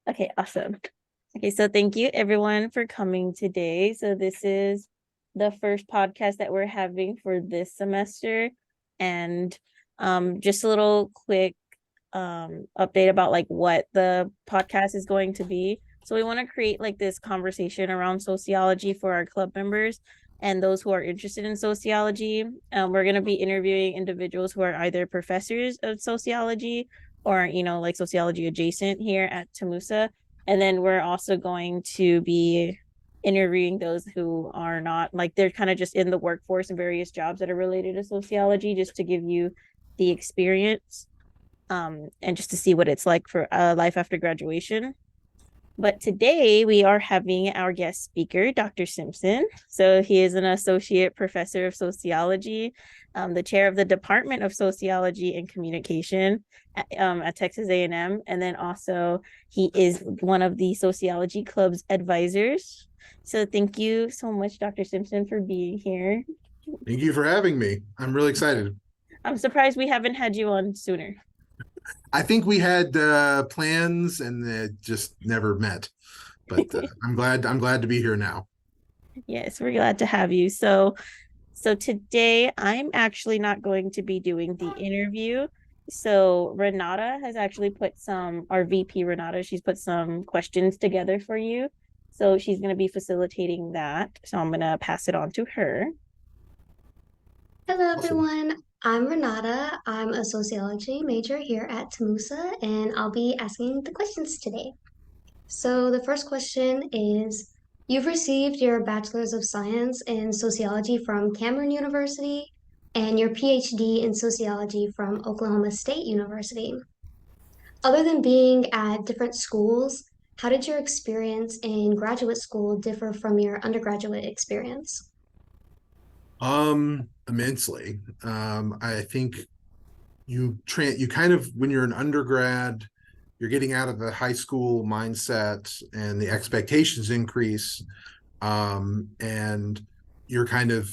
Okay, awesome. Okay, so thank you everyone for coming today. So this is the first podcast that we're having for this semester, and just a little quick update about like what the podcast is going to be. So we want to create like this conversation around sociology for our club members and those who are interested in sociology. We're going to be interviewing individuals who are either professors of sociology or like sociology adjacent here at Tamusa. And then we're also going to be interviewing those who are not, like, they're kind of just in the workforce and various jobs that are related to sociology, just to give you the experience, and just to see what it's like for life after graduation. But today we are having our guest speaker, Dr. Simpson. So he is an associate professor of sociology, the chair of the Department of Sociology and Communication at Texas A&M, and then also he is one of the Sociology Club's advisors. So thank you so much, Dr. Simpson, for being here. Thank you for having me. I'm really excited. I'm surprised we haven't had you on sooner. I think we had plans and it just never met, but I'm glad to be here now. Yes, we're glad to have you. So today I'm actually not going to be doing the interview. So Renata has actually put our VP Renata, she's put some questions together for you. So she's going to be facilitating that. So I'm going to pass it on to her. Hello, Awesome. everyone. I'm Renata. I'm a sociology major here at Tamusa, and I'll be asking the questions today. So, the first question is, you've received your Bachelor's of Science in Sociology from Cameron University and your PhD in Sociology from Oklahoma State University. Other than being at different schools, how did your experience in graduate school differ from your undergraduate experience? Immensely. I think you kind of, when you're an undergrad, you're getting out of the high school mindset and the expectations increase. And you're kind of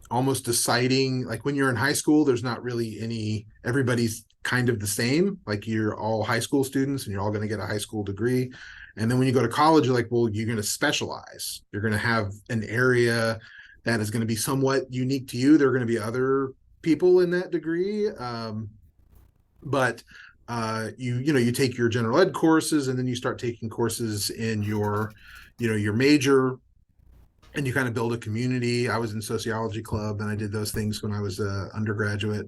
almost deciding, like, when you're in high school, there's not really everybody's kind of the same. Like, you're all high school students and you're all going to get a high school degree. And then when you go to college, you're like, well, you're going to specialize. You're going to have an area that is going to be somewhat unique to you. There are going to be other people in that degree. But you take your general ed courses, and then you start taking courses in your major, and you kind of build a community. I was in sociology club and I did those things when I was a undergraduate,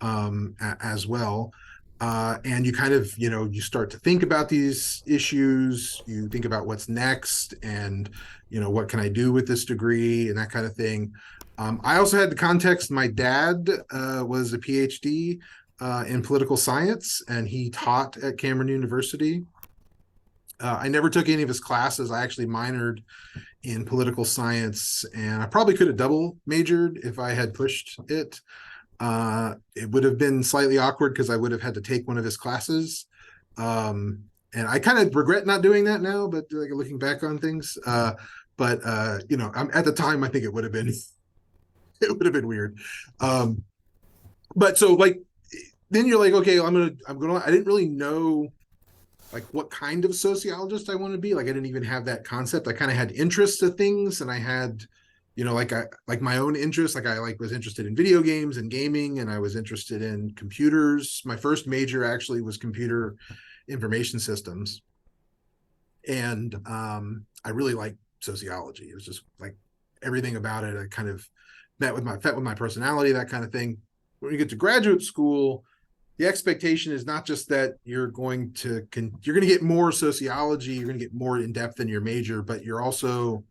as well. And you kind of, you start to think about these issues. You think about what's next, and, what can I do with this degree, and that kind of thing. I also had the context. My dad was a PhD in political science, and he taught at Cameron University. I never took any of his classes. I actually minored in political science, and I probably could have double majored if I had pushed it. It would have been slightly awkward because I would have had to take one of his classes. And I kind of regret not doing that now, but like looking back on things. But at the time, I think it would have been it would have been weird. But so, like, then you're like, okay, I'm gonna. I didn't really know, like, what kind of sociologist I want to be. Like, I didn't even have that concept. I kind of had interests of things, and I had, like my own interests. Like, I was interested in video games and gaming, and I was interested in computers. My first major actually was computer information systems, and I really liked sociology. It was just like everything about it. I kind of fit with my personality, that kind of thing. When you get to graduate school, the expectation is not just that you're going to get more sociology, you're going to get more in depth in your major, but you're also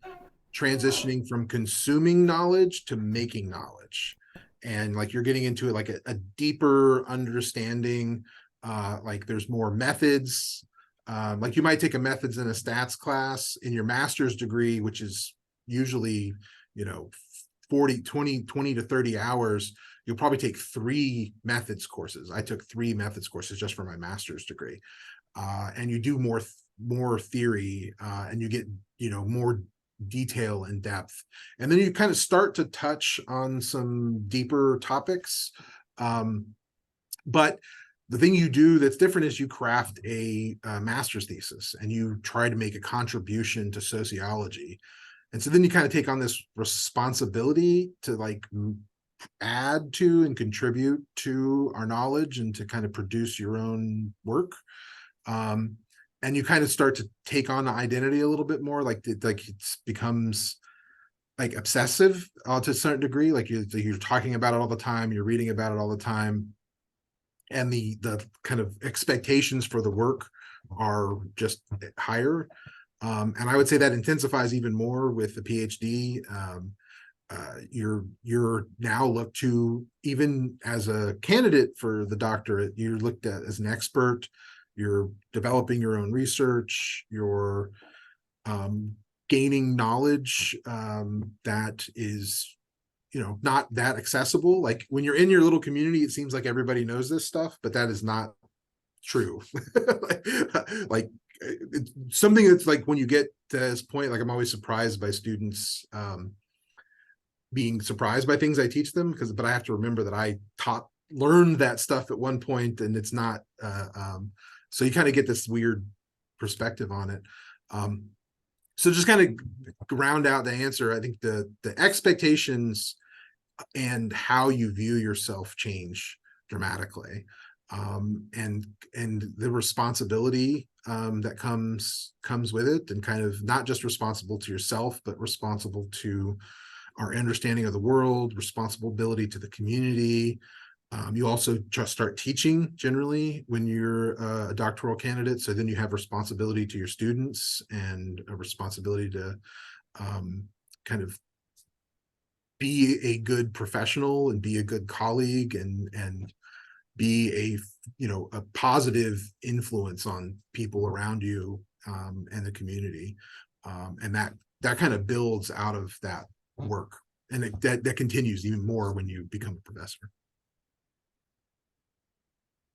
transitioning from consuming knowledge to making knowledge. And like, you're getting into it, like a deeper understanding. Like, there's more methods. Like, you might take a methods and a stats class in your master's degree, which is usually, you know 20 to 30 hours. You'll probably take 3 methods courses. I took 3 methods courses just for my master's degree. And you do more theory, and you get, more detail and depth. And then you kind of start to touch on some deeper topics. But the thing you do that's different is you craft a master's thesis and you try to make a contribution to sociology. And so then you kind of take on this responsibility to like add to and contribute to our knowledge and to kind of produce your own work. And you kind of start to take on the identity a little bit more, like it becomes like obsessive to a certain degree. Like you're talking about it all the time, you're reading about it all the time, and the kind of expectations for the work are just higher. And I would say that intensifies even more with the PhD. You're now looked to, even as a candidate for the doctorate, you're looked at as an expert. You're developing your own research. You're gaining knowledge that is, not that accessible. Like when you're in your little community, it seems like everybody knows this stuff, but that is not true. Like it's something that's like when you get to this point, like I'm always surprised by students being surprised by things I teach them, but I have to remember that I learned that stuff at one point, and it's not so you kind of get this weird perspective on it. So just kind of round out the answer, I think the expectations and how you view yourself change dramatically. And the responsibility that comes with it, and kind of not just responsible to yourself, but responsible to our understanding of the world, responsibility to the community. You also just start teaching generally when you're a doctoral candidate. So then you have responsibility to your students and a responsibility to kind of be a good professional and be a good colleague and be a positive influence on people around you and the community. And that kind of builds out of that work. And that continues even more when you become a professor.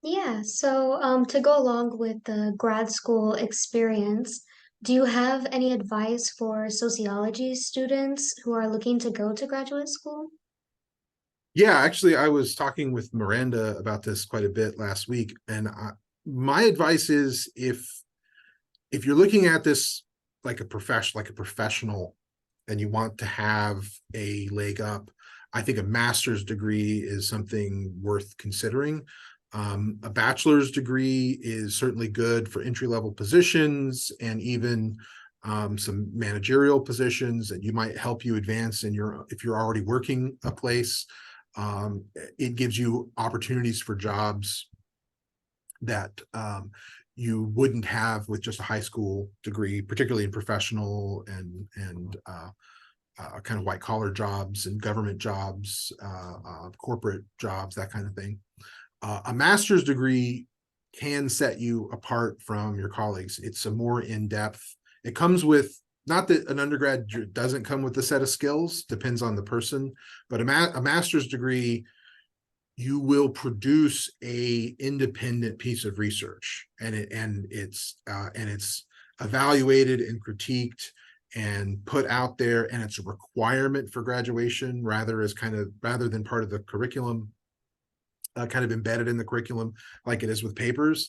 Yeah, so to go along with the grad school experience, do you have any advice for sociology students who are looking to go to graduate school? Yeah, actually, I was talking with Miranda about this quite a bit last week, and my advice is if you're looking at this like a professional, and you want to have a leg up, I think a master's degree is something worth considering. A bachelor's degree is certainly good for entry-level positions and even some managerial positions, and you might help you advance if you're already working a place. It gives you opportunities for jobs that you wouldn't have with just a high school degree, particularly in professional and kind of white collar jobs and government jobs, corporate jobs, that kind of thing. A master's degree can set you apart from your colleagues. It's a more in-depth. It comes with, not that an undergrad doesn't come with a set of skills, depends on the person, but a master's degree, you will produce a independent piece of research, and it's evaluated and critiqued and put out there, and it's a requirement for graduation rather than part of the curriculum, kind of embedded in the curriculum like it is with papers.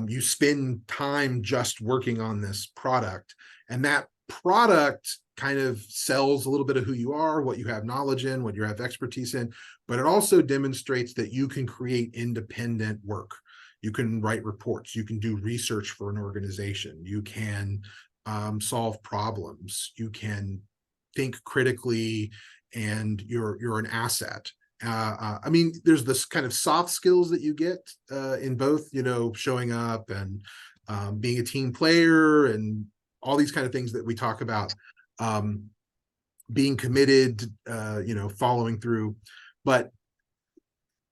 You spend time just working on this product, and that product kind of sells a little bit of who you are, what you have knowledge in, what you have expertise in, but it also demonstrates that you can create independent work. You can write reports, you can do research for an organization, you can solve problems, you can think critically, and you're an asset. I mean, there's this kind of soft skills that you get in both, showing up and being a team player and all these kind of things that we talk about, being committed, following through. But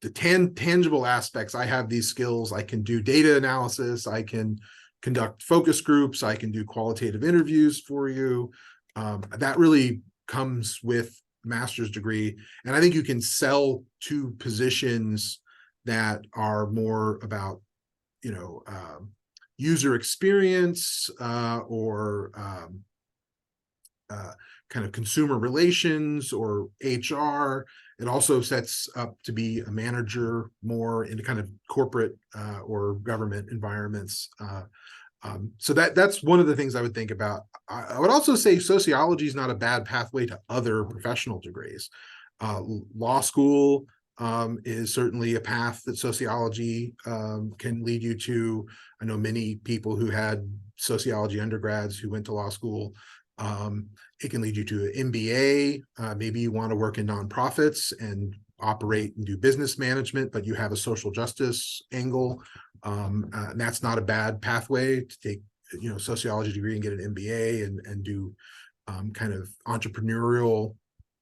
the tangible aspects, I have these skills. I can do data analysis. I can conduct focus groups. I can do qualitative interviews for you. That really comes with master's degree, and I think you can sell to positions that are more about user experience or kind of consumer relations or HR. It also sets up to be a manager more into kind of corporate or government environments. So that's one of the things I would think about. I would also say sociology is not a bad pathway to other professional degrees. Law school is certainly a path that sociology can lead you to. I know many people who had sociology undergrads who went to law school. It can lead you to an MBA. Maybe you want to work in nonprofits and operate and do business management, but you have a social justice angle. And that's not a bad pathway to take, sociology degree and get an MBA and do kind of entrepreneurial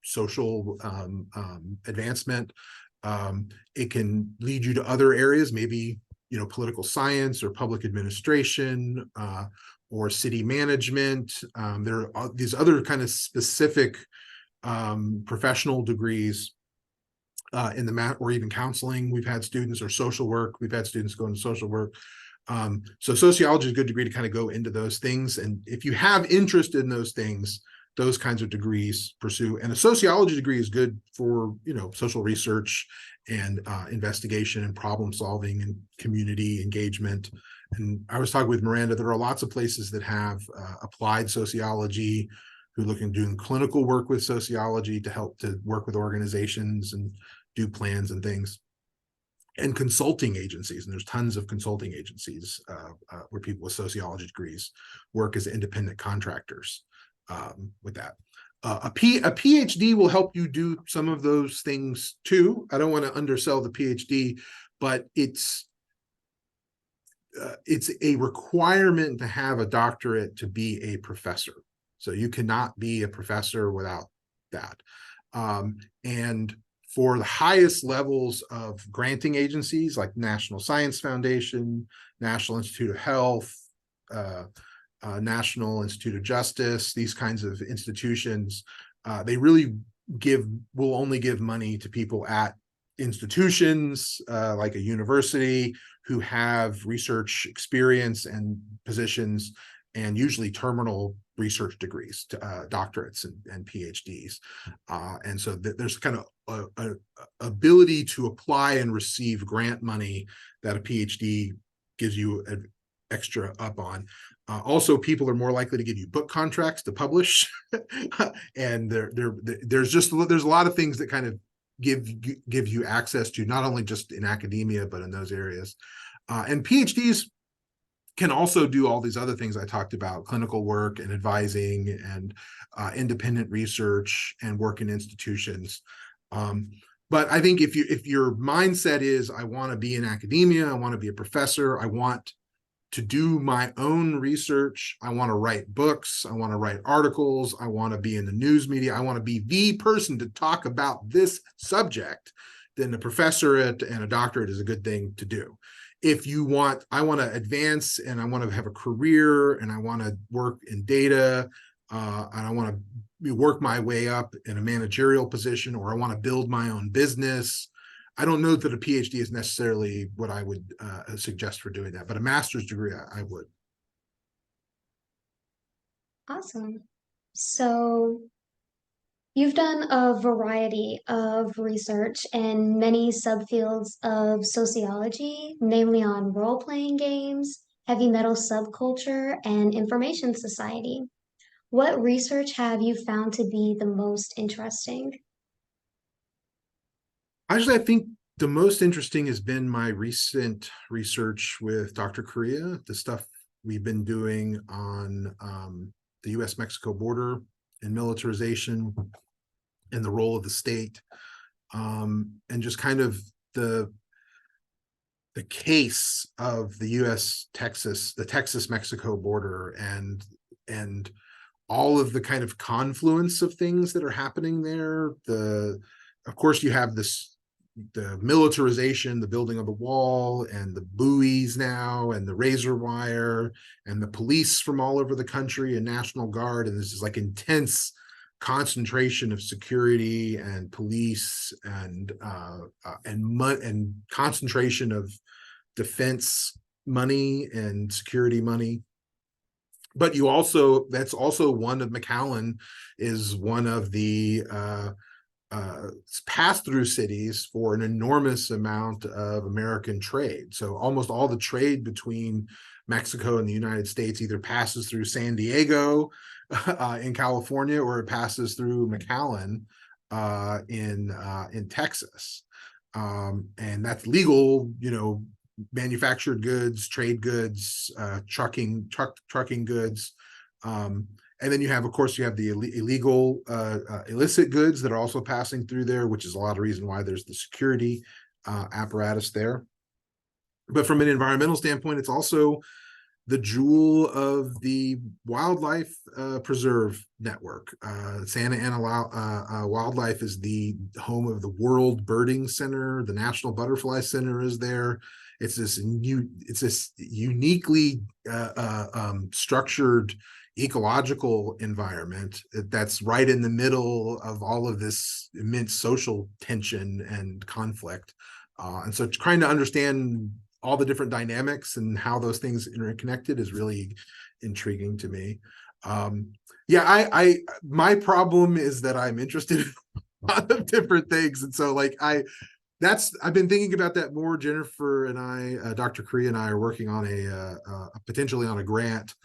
social advancement. It can lead you to other areas, maybe political science or public administration or city management. There are these other kind of specific professional degrees in the math, or even counseling. We've had students, or social work. We've had students go into social work. So sociology is a good degree to kind of go into those things. And if you have interest in those things, those kinds of degrees pursue. And a sociology degree is good for, social research and investigation and problem solving and community engagement. And I was talking with Miranda, there are lots of places that have applied sociology, who look into doing clinical work with sociology to help to work with organizations and do plans and things. And consulting agencies, and there's tons of consulting agencies where people with sociology degrees work as independent contractors with that. A PhD will help you do some of those things too. I don't want to undersell the PhD, but it's a requirement to have a doctorate to be a professor. So you cannot be a professor without that. And for the highest levels of granting agencies like National Science Foundation, National Institute of Health, National Institute of Justice, these kinds of institutions, they really will only give money to people at institutions like a university who have research experience and positions, and usually terminal research degrees, to doctorates and PhDs. And so there's kind of a ability to apply and receive grant money that a PhD gives you an extra up on. Also, people are more likely to give you book contracts to publish. And there's a lot of things that kind of give you access to, not only just in academia, but in those areas. And PhDs can also do all these other things I talked about: clinical work and advising and independent research and work in institutions. But I think if your mindset is, I want to be in academia, I want to be a professor, I want to do my own research, I want to write books, I want to write articles, I want to be in the news media, I want to be the person to talk about this subject, then a professorate and a doctorate is a good thing to do. If you want, I want to advance and I want to have a career and I want to work in data and I want to work my way up in a managerial position, or I want to build my own business, I don't know that a PhD is necessarily what I would suggest for doing that, but a master's degree, I would. Awesome. So you've done a variety of research in many subfields of sociology, namely on role-playing games, heavy metal subculture, and information society. What research have you found to be the most interesting? Actually, I think the most interesting has been my recent research with Dr. Korea, the stuff we've been doing on the US-Mexico border and militarization and the role of the state, and just kind of the case of the the Texas-Mexico border, and all of the kind of confluence of things that are happening there. Of course, you have the militarization, the building of the wall, and the buoys now, and the razor wire, and the police from all over the country, and National Guard, and this is like intense concentration of security and police and concentration of defense money and security money. but that's also one of McAllen is one of the pass-through cities for an enormous amount of American trade. So almost all the trade between Mexico and the United States either passes through San Diego in California, or it passes through McAllen in Texas. And that's legal, manufactured goods, trade goods, trucking goods. And then you have, of course, you have the illegal, illicit goods that are also passing through there, which is a lot of reason why there's the security apparatus there. But from an environmental standpoint, it's also the jewel of the wildlife preserve network. Santa Ana Wildlife is the home of the World Birding Center. The National Butterfly Center is there. It's this uniquely structured ecological environment that's right in the middle of all of this immense social tension and conflict. And so trying to understand all the different dynamics and how those things interconnected is really intriguing to me. My problem is that I'm interested in a lot of different things. And so I've been thinking about that more. Jennifer and I, Dr. Cree and I are working on potentially on a grant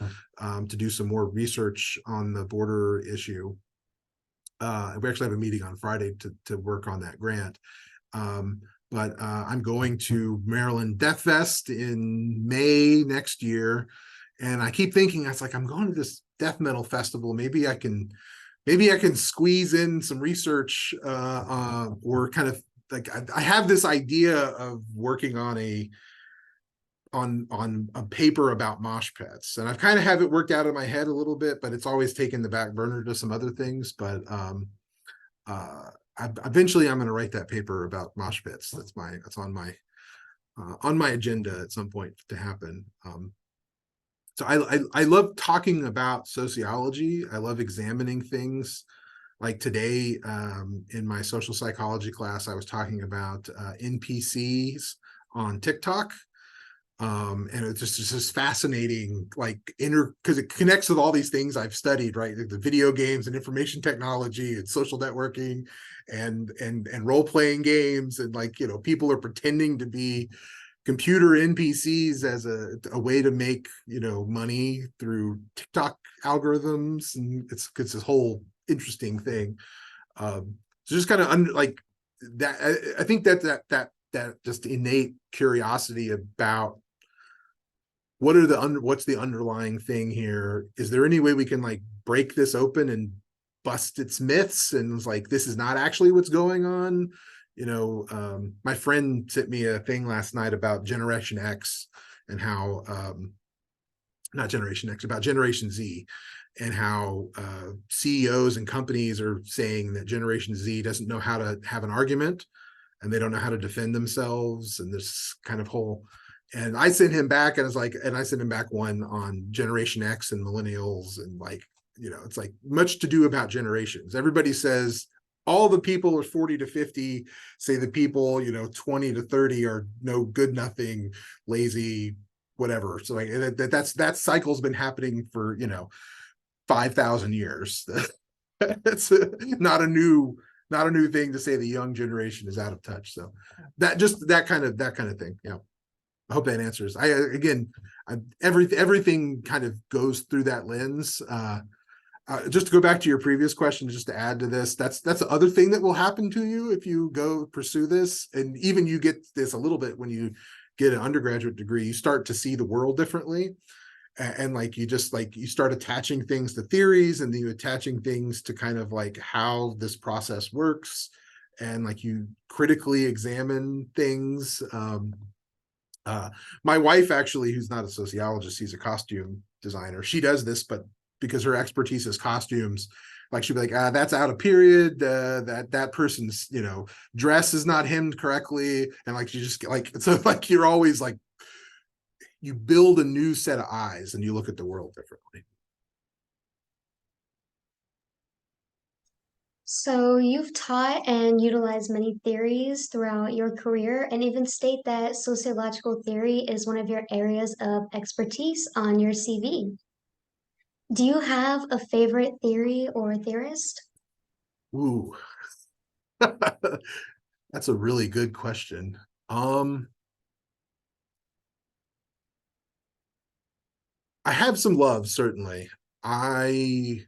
to do some more research on the border issue. We actually have a meeting on Friday to work on that grant. But I'm going to Maryland Death Fest in May next year. And I keep thinking, I'm going to this death metal festival. Maybe I can squeeze in some research or kind of I have this idea of working on a paper about mosh pits, and I've kind of have it worked out in my head a little bit, but it's always taken the back burner to some other things. But eventually I'm going to write that paper about mosh pits. That's on my agenda at some point to happen. So I love talking about sociology. I love examining things. Like today, in my social psychology class, I was talking about NPCs on TikTok. And it's just fascinating, because it connects with all these things I've studied, right? Like the video games and information technology and social networking and role-playing games. And people are pretending to be computer NPCs as a way to make, money through TikTok algorithms. And it's this whole interesting thing. So just kind of that. I think that just innate curiosity about what's the underlying thing here? Is there any way we can break this open and bust its myths? And it's this is not actually what's going on. My friend sent me a thing last night about Generation X and how not Generation X, about Generation Z, and how CEOs and companies are saying that Generation Z doesn't know how to have an argument and they don't know how to defend themselves. And this kind of whole, and I sent him back and I sent him back one on Generation X and millennials. And it's much to do about generations. Everybody says all the people are 40 to 50 say the people, 20 to 30 are no good, nothing, lazy, whatever. So that cycle's been happening for 5,000 years. It's not a new thing to say the young generation is out of touch. So that kind of thing. Yeah. I hope that answers. Everything kind of goes through that lens. Just to go back to your previous question, just to add to this, that's the other thing that will happen to you if you go pursue this. And even you get this a little bit when you get an undergraduate degree, you start to see the world differently. And you start attaching things to theories, and then you attaching things to kind of how this process works, and you critically examine things. My wife, actually, who's not a sociologist, she's a costume designer. She does this, but because her expertise is costumes, she'd be that's out of period. That person's dress is not hemmed correctly, and you just so you're always you build a new set of eyes and you look at the world differently. So you've taught and utilized many theories throughout your career, and even state that sociological theory is one of your areas of expertise on your CV. Do you have a favorite theory or theorist? Ooh, that's a really good question. Um, I have some love, certainly. I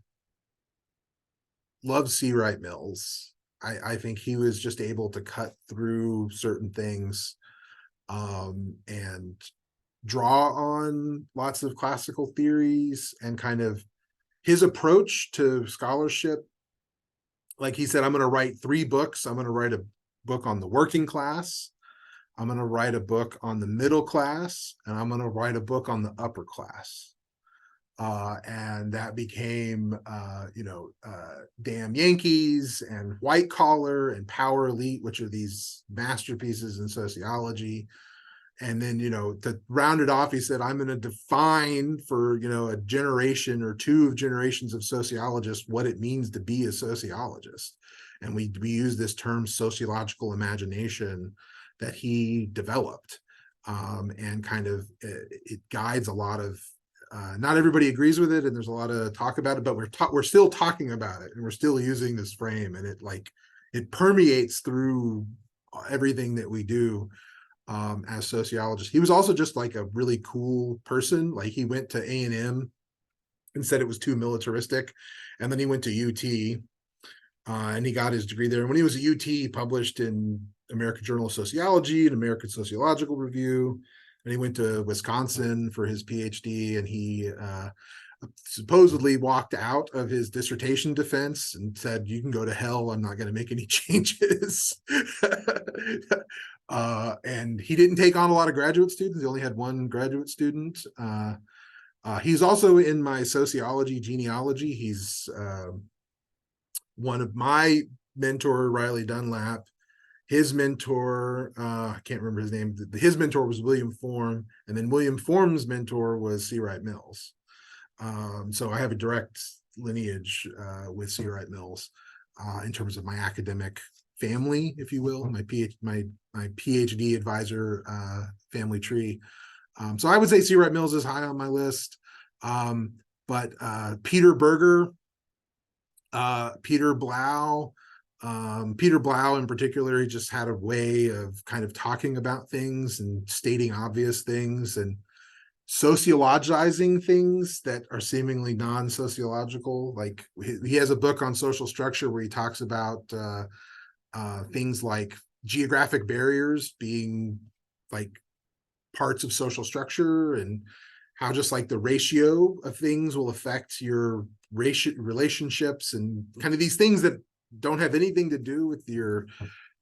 love C. Wright Mills. I think he was just able to cut through certain things and draw on lots of classical theories and kind of his approach to scholarship. Like he said, I'm going to write 3 books. I'm going to write a book on the working class. I'm going to write a book on the middle class, and I'm going to write a book on the upper class. And that became, Damn Yankees and White Collar and Power Elite, which are these masterpieces in sociology. And then, to round it off, he said, I'm going to define for, a generation or 2 generations of sociologists what it means to be a sociologist. And we use this term sociological imagination that he developed, and kind of it guides a lot of not everybody agrees with it, and there's a lot of talk about it, but we're still talking about it, and we're still using this frame, and it permeates through everything that we do as sociologists. He was also just like a really cool person. Like he went to A&M and said it was too militaristic, and then he went to UT and he got his degree there. And when he was at UT, he published in American Journal of Sociology and American Sociological Review. And he went to Wisconsin for his PhD, and he supposedly walked out of his dissertation defense and said, "You can go to hell. I'm not going to make any changes." And he didn't take on a lot of graduate students. He only had 1 graduate student. He's also in my sociology genealogy. He's one of my mentor, Riley Dunlap. His mentor, I can't remember his name. His mentor was William Form, and then William Form's mentor was C. Wright Mills. So I have a direct lineage with C. Wright Mills in terms of my academic family, if you will, my PhD advisor family tree. So I would say C. Wright Mills is high on my list. But Peter Berger, Peter Blau, Peter Blau in particular, he just had a way of kind of talking about things and stating obvious things and sociologizing things that are seemingly non-sociological. Like he has a book on social structure where he talks about things like geographic barriers being like parts of social structure, and how just like the ratio of things will affect your relationships and kind of these things that don't have anything to do with your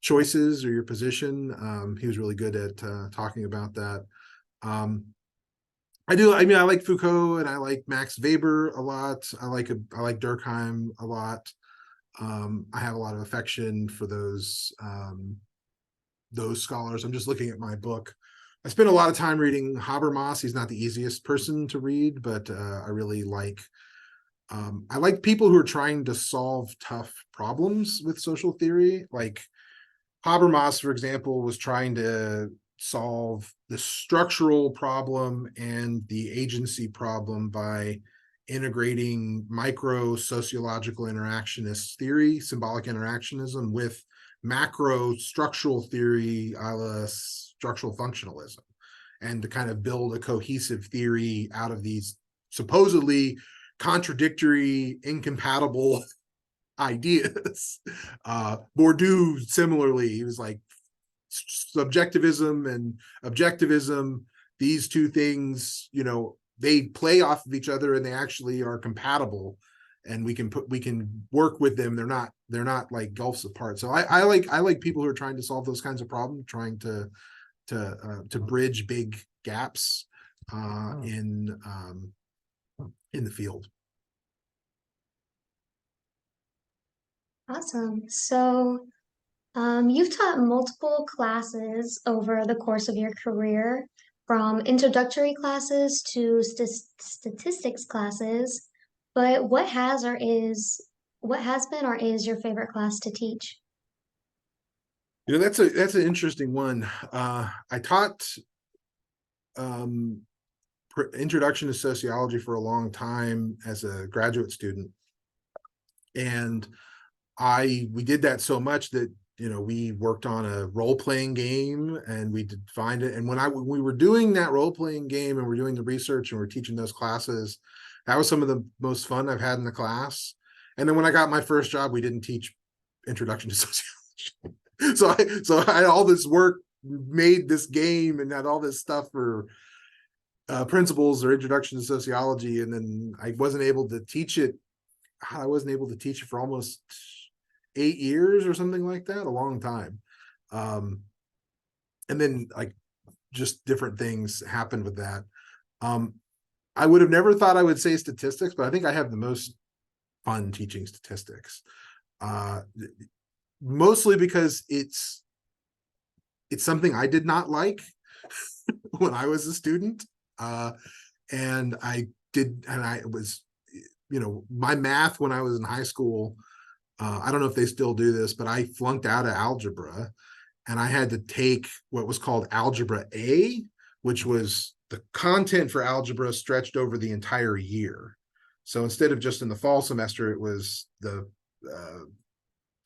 choices or your position. He was really good at talking about that. I like Foucault, and I like Max Weber a lot. I like Durkheim a lot. I have a lot of affection for those scholars. I'm just looking at my book. I spent a lot of time reading Habermas. He's not the easiest person to read, but I really like I like people who are trying to solve tough problems with social theory. Like Habermas, for example, was trying to solve the structural problem and the agency problem by integrating micro sociological interactionist theory, symbolic interactionism, with macro structural theory, a la structural functionalism, and to kind of build a cohesive theory out of these supposedly contradictory, incompatible ideas. Bourdieu, similarly, he was like subjectivism and objectivism, these 2 things, they play off of each other and they actually are compatible, and we can work with them. They're not like gulfs apart. So I like people who are trying to solve those kinds of problems, trying to bridge big gaps in the field. Awesome. So, you've taught multiple classes over the course of your career, from introductory classes to statistics classes. But what has been or is your favorite class to teach? That's an interesting one. I taught introduction to sociology for a long time as a graduate student, and we did that so much that we worked on a role-playing game, and we did find it. And when we were doing that role-playing game and we're doing the research and we're teaching those classes, that was some of the most fun I've had in the class. And then when I got my first job, we didn't teach introduction to sociology. so I had all this work, made this game, and had all this stuff for principles or introduction to sociology, and then I wasn't able to teach it. I wasn't able to teach it for almost 8 years or something like that, a long time. And then just different things happened with that. I would have never thought I would say statistics, but I think I have the most fun teaching statistics. Mostly because it's something I did not like when I was a student. And I was, my math when I was in high school, I don't know if they still do this, but I flunked out of algebra, and I had to take what was called Algebra A, which was the content for algebra stretched over the entire year. So instead of just in the fall semester, it was the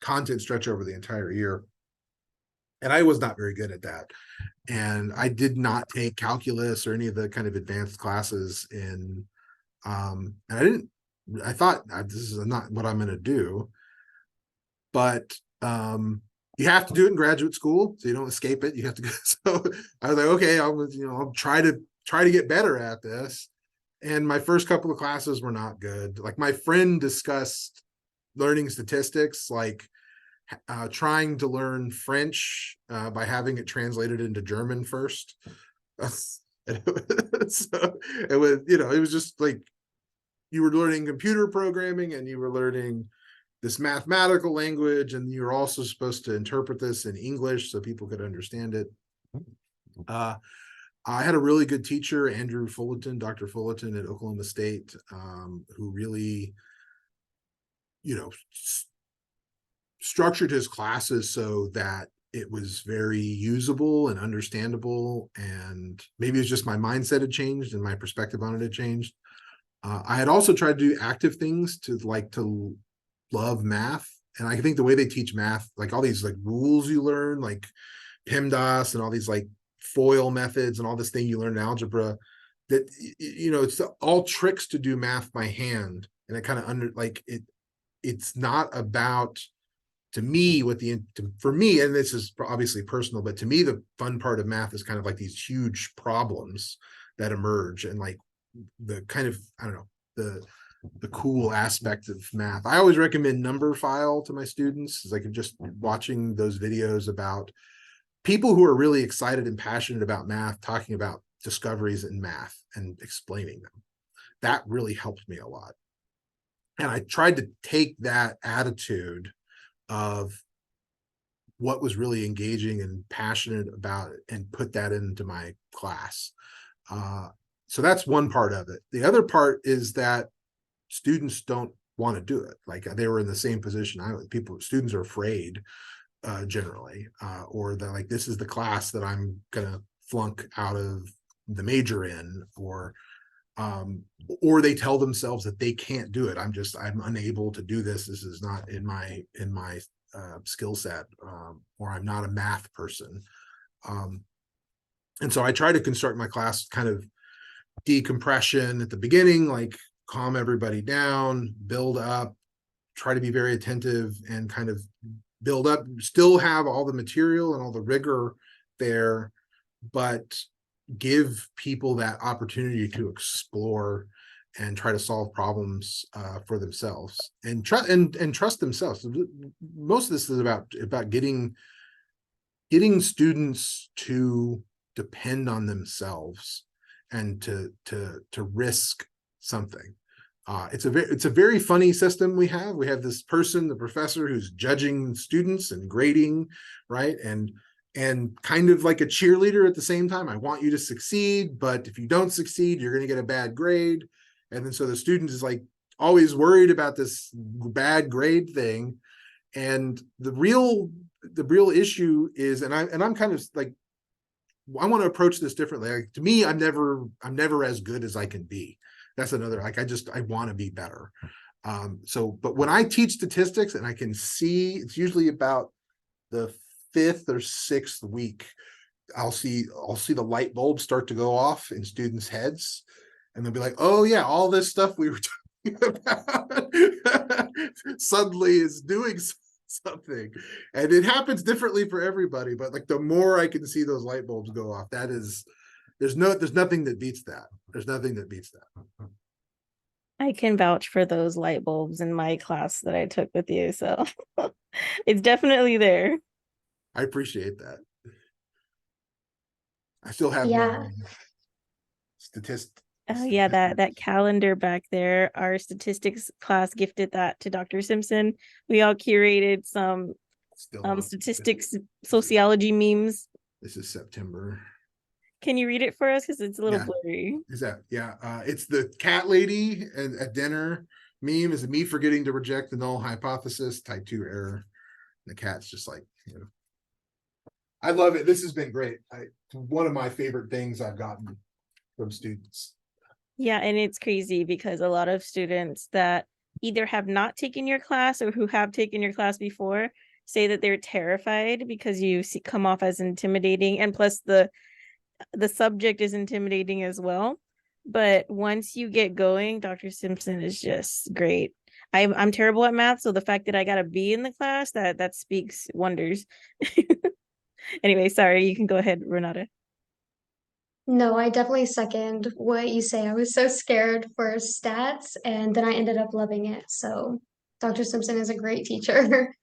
content stretch over the entire year. And I was not very good at that. And I did not take calculus or any of the kind of advanced classes and I thought this is not what I'm going to do. But you have to do it in graduate school, so you don't escape it. You have to go. So I was like, okay, I'll try to get better at this. And my first couple of classes were not good. Like, my friend discussed learning statistics, like trying to learn French by having it translated into German first. So it was just like you were learning computer programming and you were learning this mathematical language, and you were also supposed to interpret this in English so people could understand it. I had a really good teacher, Andrew Fullerton, Dr. Fullerton at Oklahoma State, who really, structured his classes so that it was very usable and understandable. And maybe it's just my mindset had changed and my perspective on it had changed. I had also tried to do active things to love math. And I think the way they teach math, like all these rules you learn, like PEMDAS and all these FOIL methods and all this thing you learn in algebra, that it's all tricks to do math by hand. And it kind of it's not about, to me, for me, and this is obviously personal, but to me, the fun part of math is kind of these huge problems that emerge, and the kind of, I don't know, the cool aspect of math. I always recommend Numberphile to my students, is just watching those videos about people who are really excited and passionate about math, talking about discoveries in math and explaining them. That really helped me a lot. And I tried to take that attitude of what was really engaging and passionate about it and put that into my class. So that's one part of it. The other part is that students don't want to do it. They were in the same position students are afraid generally, or they're this is the class that I'm gonna flunk out of the major in, or they tell themselves that they can't do it. I'm unable to do this. This is not in my skill set, or I'm not a math person. And so I try to construct my class kind of decompression at the beginning, calm everybody down, build up, try to be very attentive, and kind of build up, still have all the material and all the rigor there, but give people that opportunity to explore and try to solve problems for themselves, and trust themselves. Most of this is about getting students to depend on themselves and to risk something. It's a very funny system we have. We have this person, the professor, who's judging students and grading, right? And kind of like a cheerleader at the same time. I want you to succeed, but if you don't succeed, you're going to get a bad grade. And then so the student is always worried about this bad grade thing. And the real issue is, and I'm kind of I want to approach this differently. Like, to me, I'm never as good as I can be. That's another, like, I want to be better. So, but when I teach statistics and I can see, it's usually about the 5th or 6th week, I'll see the light bulbs start to go off in students' heads, and they'll be like, "Oh yeah, all this stuff we were talking about suddenly is doing something." And it happens differently for everybody, but like the more I can see those light bulbs go off, that is, there's nothing that beats that. There's nothing that beats that. I can vouch for those light bulbs in my class that I took with you. So it's definitely there. I appreciate that. I still have my Yeah, statistic. Oh yeah, that calendar back there, our statistics class gifted that to Dr. Simpson. We all curated some Still on. statistics sociology memes. This is September. Can you read it for us? Because it's a little Yeah. blurry. Is that, yeah, it's the cat lady at dinner meme, is me forgetting to reject the null hypothesis, type 2 error. The cat's just like, I love it. This has been great. One of my favorite things I've gotten from students. Yeah, and it's crazy because a lot of students that either have not taken your class or who have taken your class before say that they're terrified because you come off as intimidating, and plus the subject is intimidating as well. But once you get going, Dr. Simpson is just great. I'm terrible at math, so the fact that I got a B in the class, that speaks wonders. Anyway, sorry, you can go ahead, Renata. no, I definitely second what you say. I was so scared for stats, and then I ended up loving it. So, Dr. Simpson is a great teacher.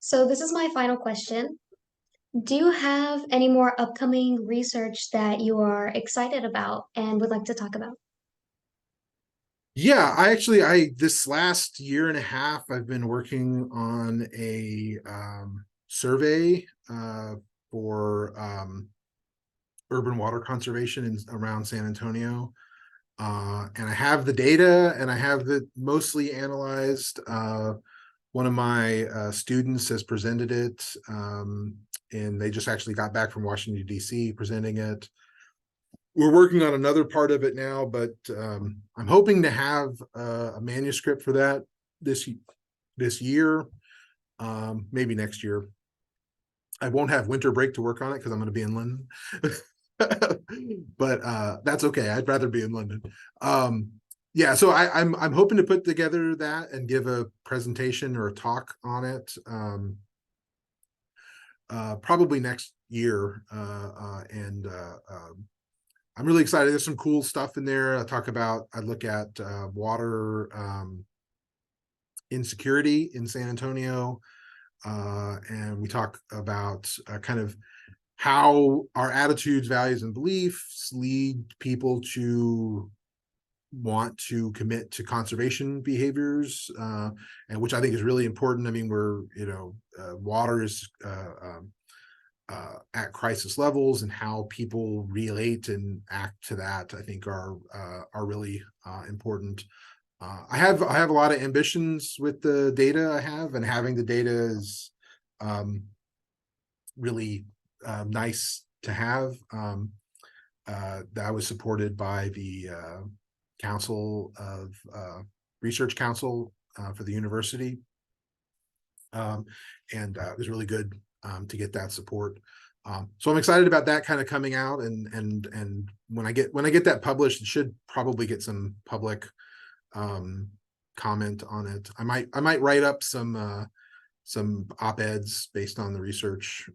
So, this is my final question. Do you have any more upcoming research that you are excited about and would like to talk about? Yeah, I this last year and a half, I've been working on a survey for urban water conservation around San Antonio. And I have the data and I have it mostly analyzed. One of my students has presented it, and they just actually got back from Washington, D.C. presenting it. We're working on another part of it now, but I'm hoping to have a manuscript for that this year, maybe next year. I won't have winter break to work on it because I'm going to be in London. But that's okay. I'd rather be in London. Yeah, so I'm hoping to put together that and give a presentation or a talk on it, probably next year. And I'm really excited. There's some cool stuff in there. I look at water insecurity in San Antonio, and we talk about kind of how our attitudes, values, and beliefs lead people to want to commit to conservation behaviors, and which I think is really important. I mean, water is at crisis levels, and how people relate and act to that, I think, are really important. I have a lot of ambitions with the data I have, and having the data is really nice to have. That was supported by the Research Council for the university, and it was really good to get that support. So I'm excited about that kind of coming out, and when I get that published, it should probably get some public comment on it. I might write up some op-eds based on the research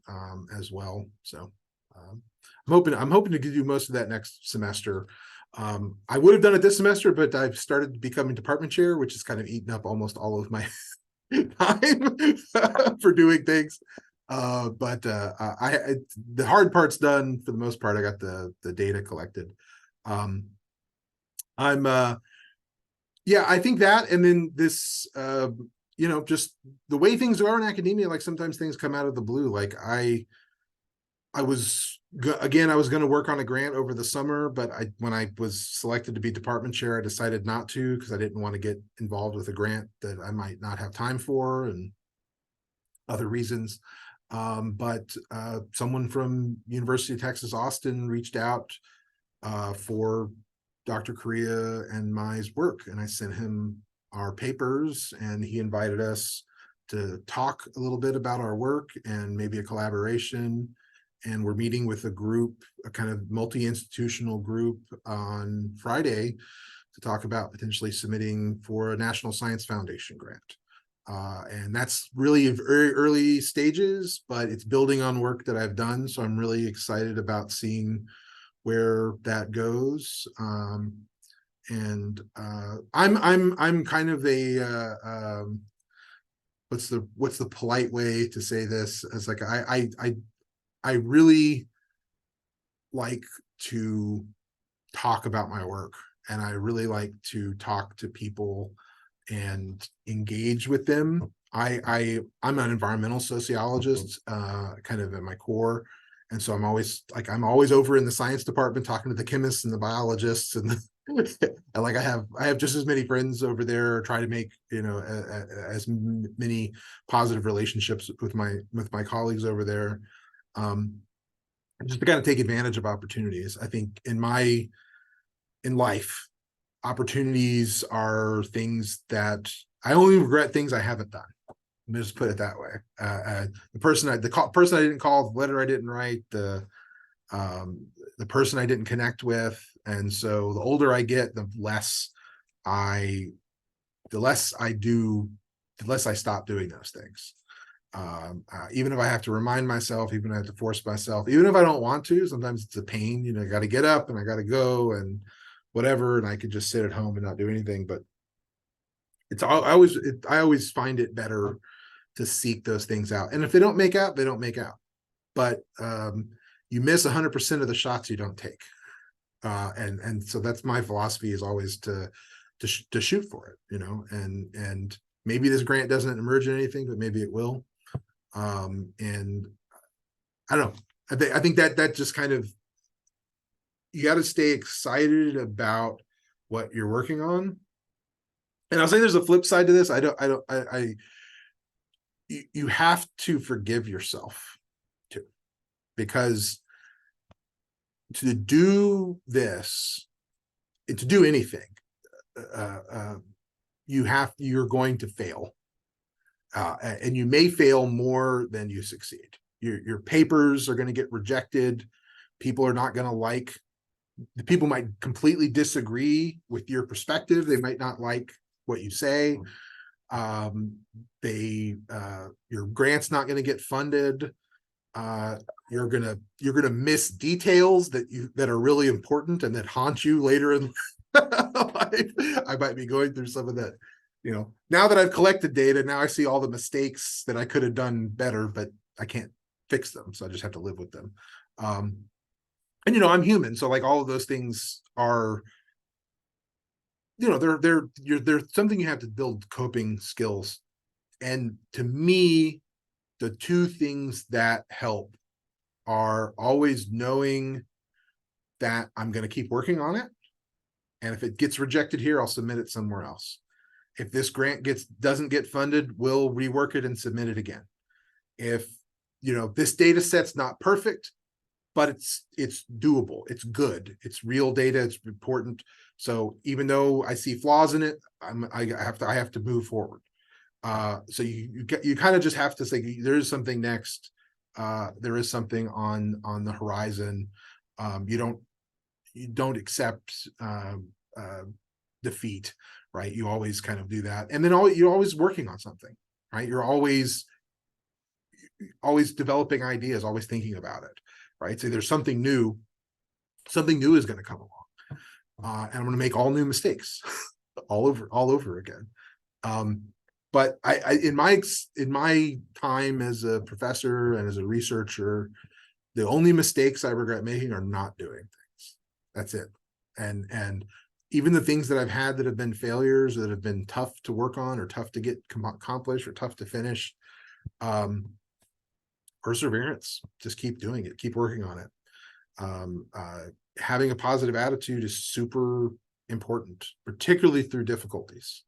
as well. So I'm hoping to do most of that next semester. I would have done it this semester, but I've started becoming department chair, which has kind of eaten up almost all of my time for doing things. But the hard part's done for the most part. I got the data collected. I think that, and then this, just the way things are in academia, like sometimes things come out of the blue. Like I was going to work on a grant over the summer, but when I was selected to be department chair, I decided not to, because I didn't want to get involved with a grant that I might not have time for, and other reasons. But someone from University of Texas, Austin reached out for Dr. Correa and my work, and I sent him our papers, and he invited us to talk a little bit about our work and maybe a collaboration. And we're meeting with a group, a kind of multi-institutional group on Friday to talk about potentially submitting for a National Science Foundation grant. And that's really very early stages, but it's building on work that I've done. So I'm really excited about seeing where that goes. And I'm kind of a what's the polite way to say this? As like I really like to talk about my work, and I really like to talk to people and engage with them. I'm an environmental sociologist, kind of at my core. And so I'm always over in the science department talking to the chemists and the biologists and and like I have just as many friends over there, try to make, as many positive relationships with my colleagues over there. Just to kind of take advantage of opportunities. I think in life, opportunities are things that I only regret things I haven't done. Let me just put it that way. The person I didn't call, the letter I didn't write, the person I didn't connect with. And so the older I get, the less I do, the less I stop doing those things. Even if I have to remind myself, even if I have to force myself, even if I don't want to, sometimes it's a pain, I got to get up and I got to go and whatever, and I could just sit at home and not do anything. But I always find it better to seek those things out. And if they don't make out, they don't make out. But you miss 100% of the shots you don't take. And so that's my philosophy, is always to shoot for it, and maybe this grant doesn't emerge in anything, but maybe it will. And I don't know. I think that just kind of, you got to stay excited about what you're working on. And I'll say there's a flip side to this. You have to forgive yourself too, because to do this, to do anything, you're going to fail. And you may fail more than you succeed. Your papers are going to get rejected. People are not going to like, the people might completely disagree with your perspective. They might not like what you say. Your grant's not going to get funded. You're gonna miss details that are really important and that haunt you later in life. I might be going through some of that. Now that I've collected data, now I see all the mistakes that I could have done better, but I can't fix them, so I just have to live with them. And I'm human, so like all of those things are, they're something you have to build coping skills. And to me, the two things that help are always knowing that I'm going to keep working on it, and if it gets rejected here, I'll submit it somewhere else. If this grant doesn't get funded, we'll rework it and submit it again. If this data set's not perfect, but it's doable, it's good, it's real data, it's important. So even though I see flaws in it, I have to move forward. So you kind of just have to say there is something next. There is something on the horizon. You don't accept defeat, right? You always kind of do that, and then you're always working on something, right? You're always developing ideas, always thinking about it, right? So there's something new is going to come along, and I'm going to make all new mistakes all over again. But I in my time as a professor and as a researcher, the only mistakes I regret making are not doing things. That's it. And even the things that I've had that have been failures, that have been tough to work on or tough to get accomplished or tough to finish, perseverance, just keep doing it, keep working on it. Having a positive attitude is super important, particularly through difficulties.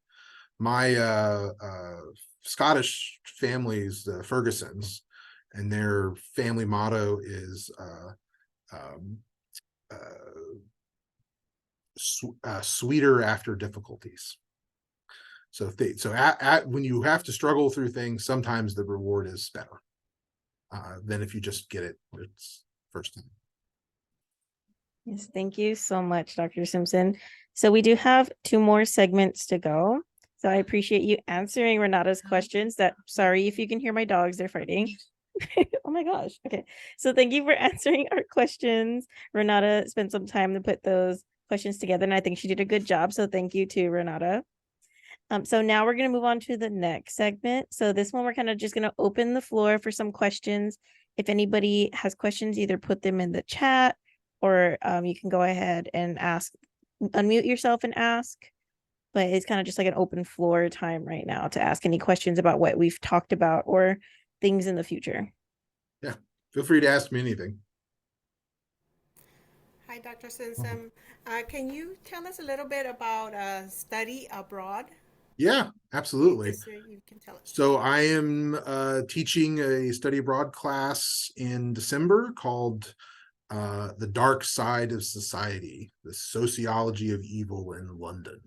My Scottish families, the Fergusons, and their family motto is um, sweeter after difficulties. So when you have to struggle through things, sometimes the reward is better than if you just get it it's first time. Yes, thank you so much, Dr. Simpson. So we do have 2 more segments to go. So I appreciate you answering Renata's questions. Sorry if you can hear my dogs, they're fighting. Oh my gosh. Okay. So thank you for answering our questions. Renata spent some time to put those questions together, and I think she did a good job. So thank you to Renata. So now we're going to move on to the next segment. So this one, we're kind of just going to open the floor for some questions. If anybody has questions, either put them in the chat, or you can go ahead and unmute yourself and ask. But it's kind of just like an open floor time right now to ask any questions about what we've talked about or things in the future. Yeah, feel free to ask me anything. Hi, Dr. Simpson. Can you tell us a little bit about study abroad? Yeah, absolutely. You can tell us. So I am teaching a study abroad class in December called The Dark Side of Society, the Sociology of Evil in London.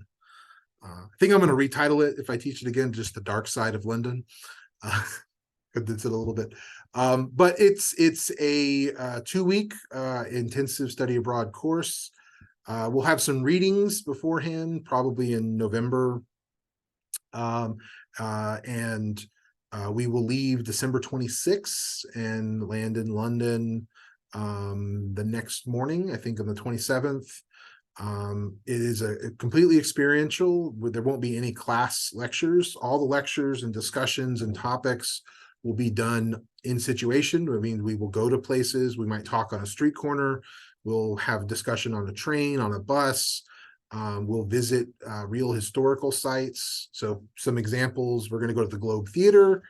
I think I'm going to retitle it, if I teach it again, just The Dark Side of London. Condense it a little bit. But it's a 2-week intensive study abroad course. We'll have some readings beforehand, probably in November. And we will leave December 26th and land in London the next morning, I think on the 27th. It is a completely experiential. There won't be any class lectures. All the lectures and discussions and topics will be done in situation. I mean, we will go to places. We might talk on a street corner. We'll have discussion on a train, on a bus. We'll visit real historical sites. So some examples, we're going to go to the Globe Theater.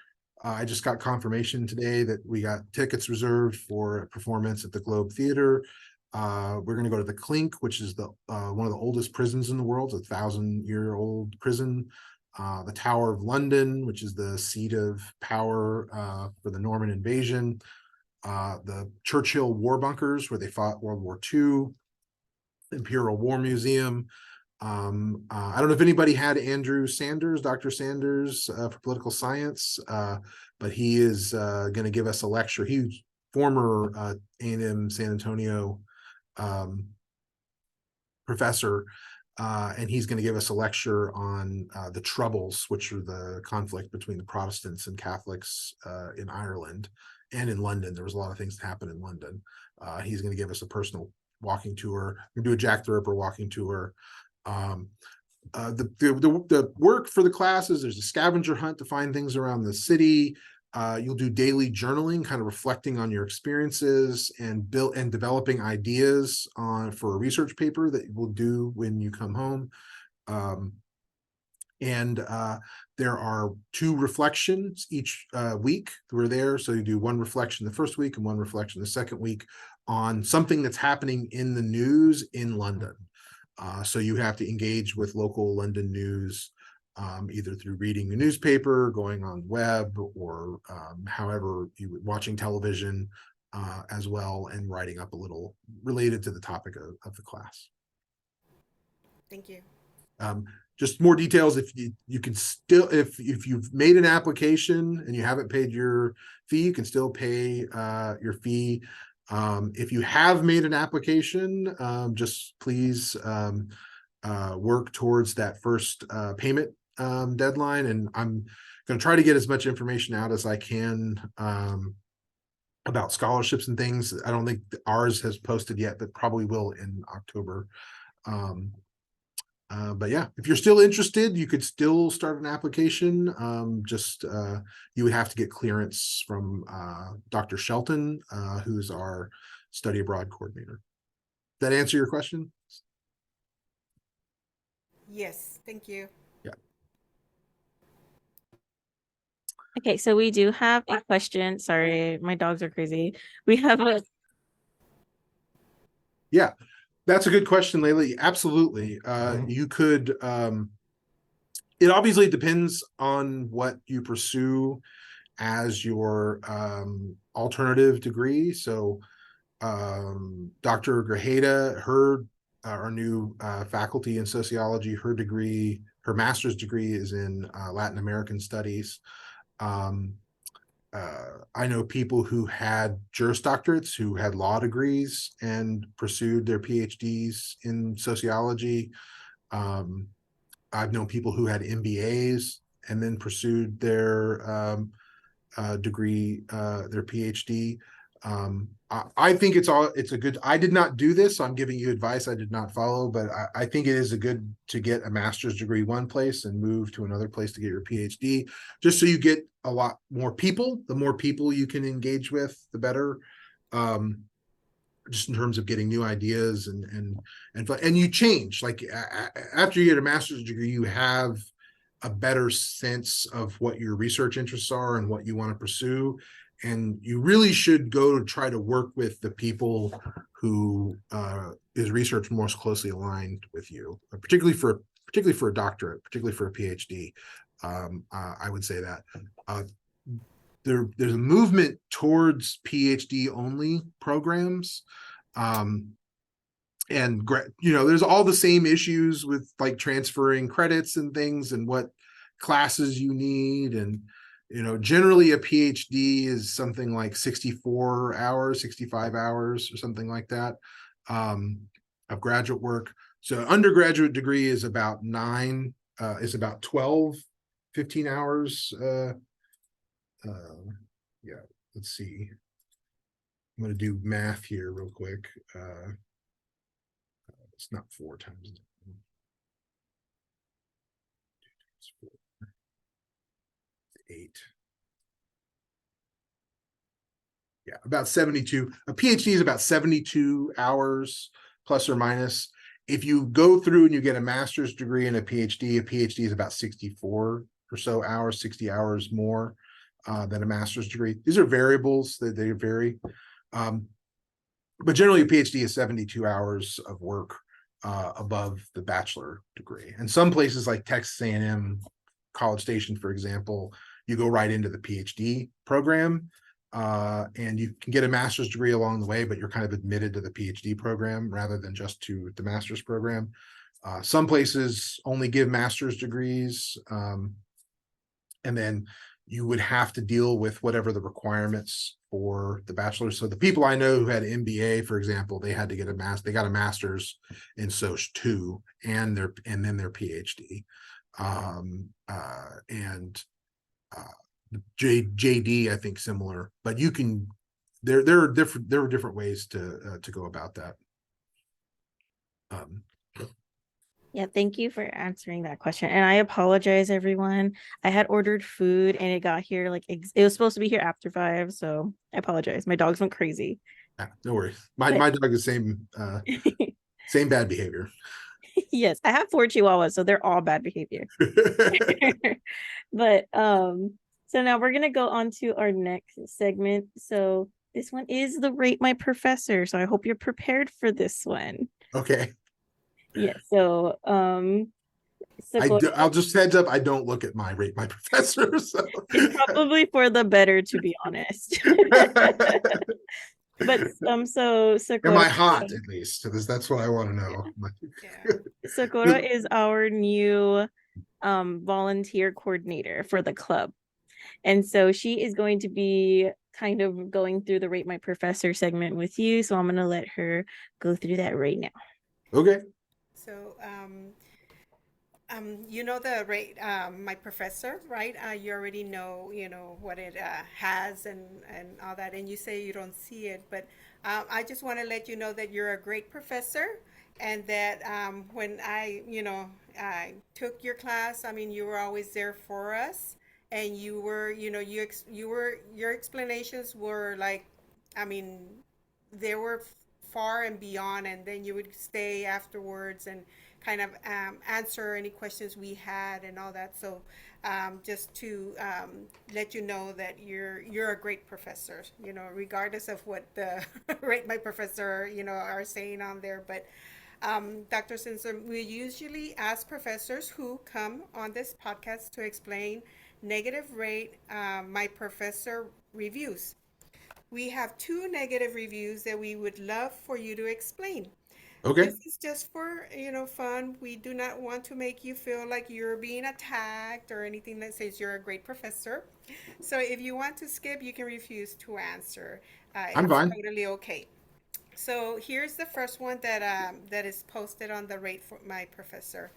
I just got confirmation today that we got tickets reserved for a performance at the Globe Theater. We're going to go to the Clink, which is the one of the oldest prisons in the world, a 1,000-year-old prison. The Tower of London, which is the seat of power for the Norman invasion. The Churchill war bunkers, where they fought World War II. Imperial War Museum. I don't know if anybody had Andrew Sanders, Dr. Sanders, for political science, but he is going to give us a lecture. He's former A&M San Antonio professor, and he's going to give us a lecture on the Troubles, which are the conflict between the Protestants and Catholics in Ireland and in London. There was a lot of things that happened in London. He's going to give us a personal walking tour. We're gonna do a Jack the Ripper walking tour. The work for the classes, there's a scavenger hunt to find things around the city. You'll do daily journaling, kind of reflecting on your experiences and developing ideas for a research paper that we'll do when you come home. And there are 2 reflections each week. We're there, so you do one reflection the first week and one reflection the second week on something that's happening in the news in London. So you have to engage with local London news, either through reading the newspaper, going on web, or however you watching television as well, and writing up a little related to the topic of the class. Thank you. Just more details, if you can still, if you've made an application and you haven't paid your fee, you can still pay your fee. If you have made an application, just please work towards that first payment deadline. And I'm going to try to get as much information out as I can about scholarships and things. I don't think ours has posted yet, but probably will in October. But yeah, if you're still interested, you could still start an application. You would have to get clearance from Dr. Shelton, who's our study abroad coordinator. Does that answer your question? Yes, thank you. Yeah. Okay, so we do have a question. Sorry, my dogs are crazy. We have a Yeah, that's a good question, Layla. Absolutely. You could, it obviously depends on what you pursue as your alternative degree. So Dr. Grajeda, our new faculty in sociology, her master's degree is in Latin American studies. I know people who had Juris Doctorates, who had law degrees and pursued their PhDs in sociology. I've known people who had MBAs and then pursued their degree, their PhD. I think it's a good. I did not do this, so I'm giving you advice I did not follow, but I think it is a good to get a master's degree one place and move to another place to get your PhD, just so you get a lot more people. The more people you can engage with, the better. Just in terms of getting new ideas and you change. Like after you get a master's degree, you have a better sense of what your research interests are and what you want to pursue. And you really should go to try to work with the people who is research most closely aligned with you, particularly for a doctorate, particularly for a PhD. I would say that there's a movement towards PhD only programs. And there's all the same issues with like transferring credits and things and what classes you need. And generally a PhD is something like 64 hours, 65 hours or something like that of graduate work. So undergraduate degree is about 12, 15 hours. Yeah, let's see. I'm going to do math here real quick. It's not 4 times 8. Yeah, about 72. A PhD is about 72 hours plus or minus. If you go through and you get a master's degree and a PhD is about 64 or so hours, 60 hours more than a master's degree. These are variables that they vary. But generally a PhD is 72 hours of work above the bachelor degree. And some places like Texas A&M, College Station, for example, you go right into the PhD program and you can get a master's degree along the way, but you're kind of admitted to the PhD program rather than just to the master's program. Some places only give master's degrees, and then you would have to deal with whatever the requirements for the bachelor. So the people I know who had MBA, for example, they had to get they got a master's in Soc 2 and then their PhD. JD, I think similar, but you can there are different ways to go about that. Yeah, thank you for answering that question. And I apologize, everyone. I had ordered food and it got here like it was supposed to be here after 5, so I apologize. My dogs went crazy. No worries. My dog is same bad behavior. Yes, I have 4 chihuahuas, so they're all bad behavior. But so now we're gonna go on to our next segment. So this one is the Rate My Professor. So I hope you're prepared for this one. Okay. Yeah, so I'll just heads up, I don't look at my Rate My Professor. So. It's probably for the better, to be honest. But so Sakura, am I hot at least? Because that's what I want to know. Yeah. Sakura is our new volunteer coordinator for the club. And so she is going to be kind of going through the Rate My Professor segment with you. So I'm going to let her go through that right now. Okay. So, the rate, my professor, right? You already know, what it has and all that. And you say you don't see it, but I just want to let you know that you're a great professor and that when I took your class, I mean, you were always there for us. And you were, your explanations were like, I mean, they were far and beyond, and then you would stay afterwards and kind of answer any questions we had and all that. So just to let you know that you're a great professor, regardless of what the Rate My Professor, are saying on there. But Dr. Simpson, we usually ask professors who come on this podcast to explain negative rate my professor reviews. We have 2 negative reviews that we would love for you to explain. Okay. This is just for, fun. We do not want to make you feel like you're being attacked or anything that says you're a great professor. So if you want to skip, you can refuse to answer. I'm It's fine. totally okay. So here's the first one that is posted on the rate for my professor.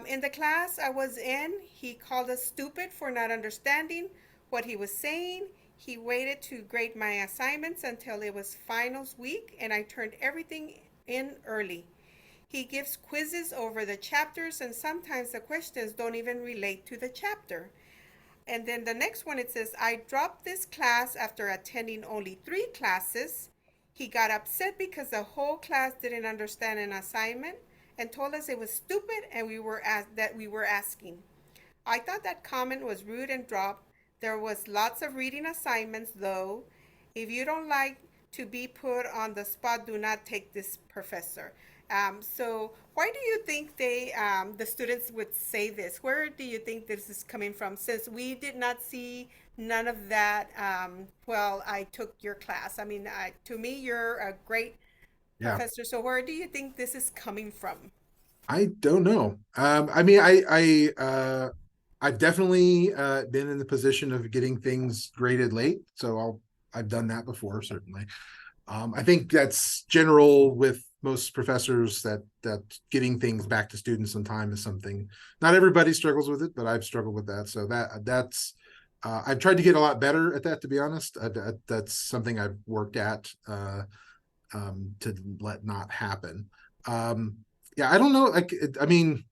In the class I was in, he called us stupid for not understanding what he was saying. He waited to grade my assignments until it was finals week, and I turned everything in early. He gives quizzes over the chapters, and sometimes the questions don't even relate to the chapter. And then the next one, it says, I dropped this class after attending only 3 classes. He got upset because the whole class didn't understand an assignment and told us it was stupid and that we were asking. I thought that comment was rude and dropped. There was lots of reading assignments though. If you don't like to be put on the spot, do not take this professor. So why do you think the students would say this? Where do you think this is coming from? Since we did not see none of that, well, I took your class. I mean, to me, you're a great Yeah. professor. So where do you think this is coming from? I don't know. I mean, I've definitely been in the position of getting things graded late, so I've done that before, certainly. I think that's general with most professors that getting things back to students on time is something. Not everybody struggles with it, but I've struggled with that. So that's I've tried to get a lot better at that, to be honest. That's something I've worked at to let not happen. Yeah, I don't know. Like, I mean,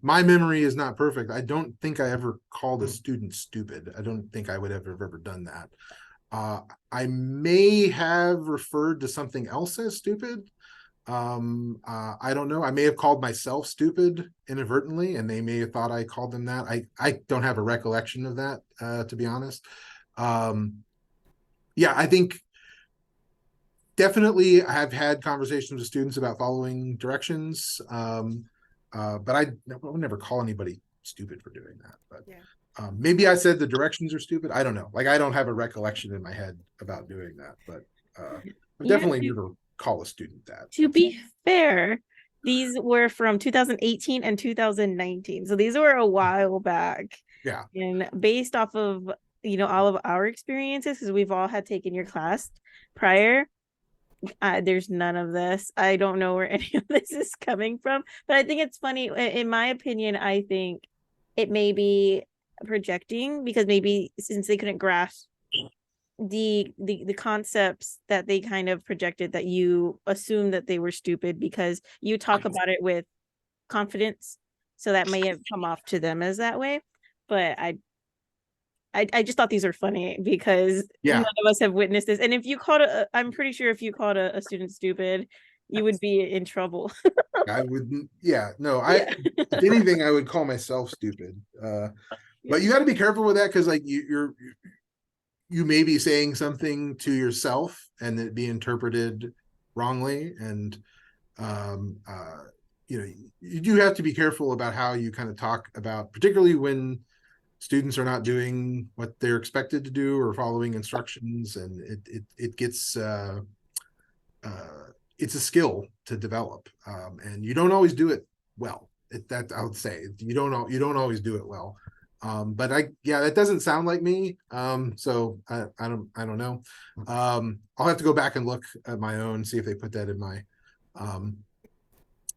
my memory is not perfect. I don't think I ever called a student stupid. I don't think I would have ever done that. Uh, I may have referred to something else as stupid. I don't know. I may have called myself stupid inadvertently, and they may have thought I called them that. I don't have a recollection of that, to be honest. Um, yeah, I think definitely I have had conversations with students about following directions. But I would never call anybody stupid for doing that. But Yeah. maybe I said the directions are stupid. I don't know. Like, I don't have a recollection in my head about doing that, but I've Yeah, definitely never call a student that. to be fair, these were from 2018 and 2019. So these were a while back. Yeah. And based off of, all of our experiences, because we've all had taken your class prior, there's none of this. I don't know where any of this is coming from, but I think it's funny. In my opinion, I think it may be projecting because maybe since they couldn't grasp the concepts that they kind of projected, that you assume that they were stupid because you talk about it with confidence, so that may have come off to them as that way. But I just thought these were funny because Yeah. none of us have witnessed this. And if you called I'm pretty sure if you called a student stupid, you would be in trouble. I wouldn't. Yeah. No, Yeah. if anything, I would call myself stupid. But you got to be careful with that, because like you may be saying something to yourself and it be interpreted wrongly. And um uh you do have to be careful about how you kind of talk about, particularly when students are not doing what they're expected to do or following instructions, and it gets uh it's a skill to develop, and you don't always do it well. That I would say you don't always do it well. But that doesn't sound like me. So I don't know. I'll have to go back and look at my own, see if they put that in my um